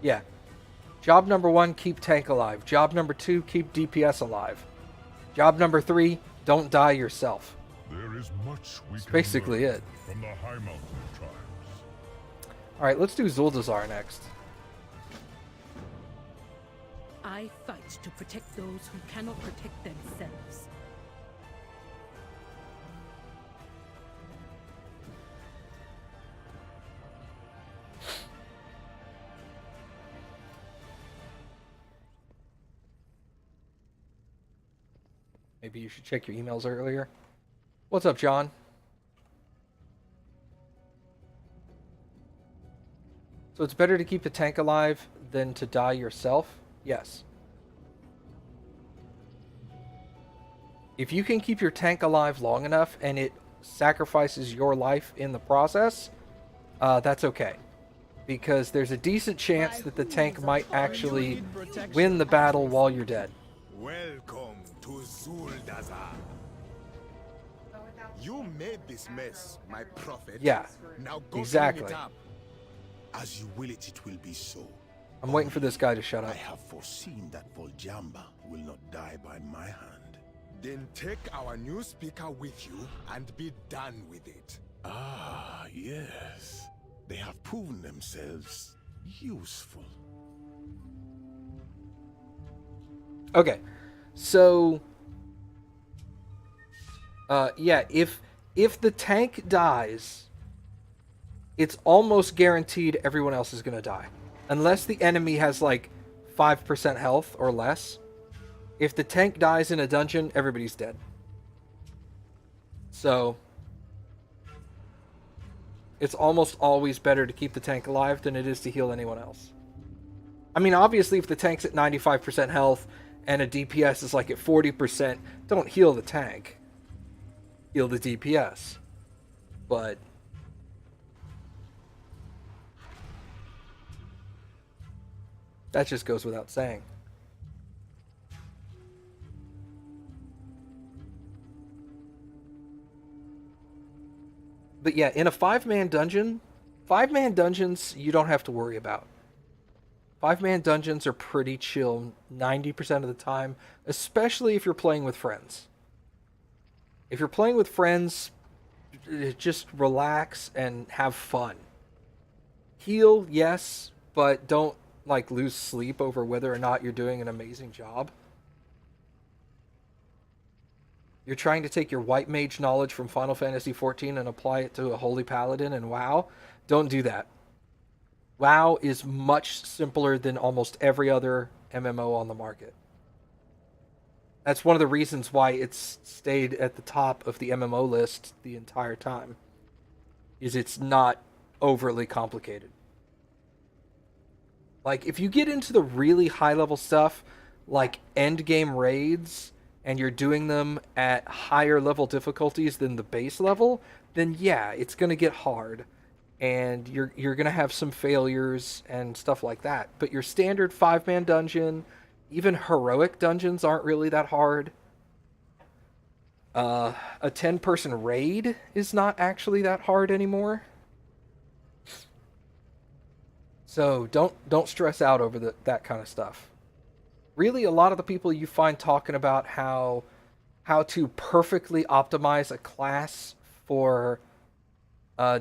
Yeah. Job number 1, keep tank alive. Job number 2, keep DPS alive. Job number 3, don't die yourself. There is much we That's can basically learn it. From the High Mountain tribes. Alright, let's do Zuldazar next. I fight to protect those who cannot protect themselves. Maybe you should check your emails earlier. What's up, John? So it's better to keep the tank alive than to die yourself? Yes. If you can keep your tank alive long enough and it sacrifices your life in the process, that's okay. Because there's a decent chance that the tank might actually win the battle while you're dead. Welcome to Zuldazar. You made this mess, my prophet. Yeah, Now go exactly. clean it up. As you will it, it will be so. I'm waiting for this guy to shut up. I have foreseen that Voljamba will not die by my hand. Then take our new speaker with you and be done with it. Ah, yes. They have proven themselves useful. Okay, so yeah, if if the tank dies, it's almost guaranteed everyone else is going to die. Unless the enemy has like 5% health or less. If the tank dies in a dungeon, everybody's dead. So, it's almost always better to keep the tank alive than it is to heal anyone else. I mean, obviously, if the tank's at 95% health and a DPS is like at 40%, don't heal the tank. Heal the DPS. But that just goes without saying. But yeah, in a 5-man dungeon, 5-man dungeons you don't have to worry about. 5-man dungeons are pretty chill 90% of the time, especially if you're playing with friends. If you're playing with friends, just relax and have fun. Heal, yes, but don't like lose sleep over whether or not you're doing an amazing job. You're trying to take your white mage knowledge from Final Fantasy XIV and apply it to a holy paladin and WoW. Don't do that. WoW is much simpler than almost every other MMO on the market. That's one of the reasons why it's stayed at the top of the MMO list the entire time. Is it's not overly complicated. Like, if you get into the really high-level stuff, like endgame raids, and you're doing them at higher level difficulties than the base level, then yeah, it's going to get hard. And you're going to have some failures and stuff like that. But your standard 5-man dungeon, even heroic dungeons aren't really that hard. A 10-person raid is not actually that hard anymore. So don't stress out over that kind of stuff. Really, a lot of the people you find talking about how to perfectly optimize a class for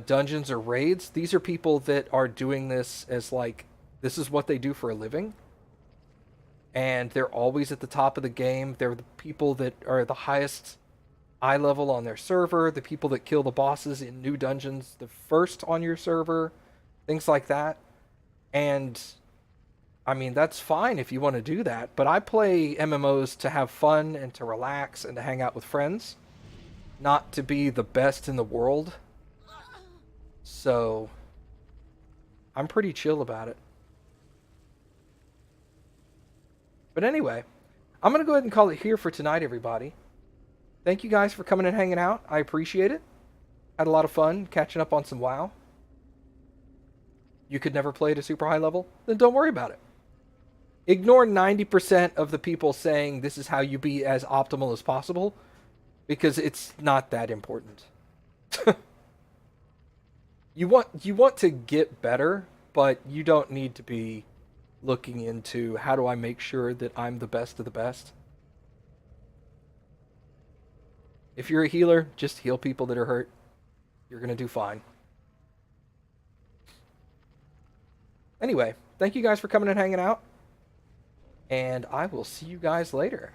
dungeons or raids, these are people that are doing this as like, this is what they do for a living. And they're always at the top of the game. They're the people that are the highest eye level on their server, the people that kill the bosses in new dungeons the first on your server, things like that. And I mean, that's fine if you want to do that, but I play MMOs to have fun and to relax and to hang out with friends, not to be the best in the world. So, I'm pretty chill about it. But anyway, I'm going to go ahead and call it here for tonight, everybody. Thank you guys for coming and hanging out. I appreciate it. Had a lot of fun catching up on some WoW. You could never play at a super high level? Then don't worry about it. Ignore 90% of the people saying this is how you be as optimal as possible, because it's not that important. You want to get better, but you don't need to be looking into how do I make sure that I'm the best of the best. If you're a healer, just heal people that are hurt. You're going to do fine. Anyway, thank you guys for coming and hanging out. And I will see you guys later.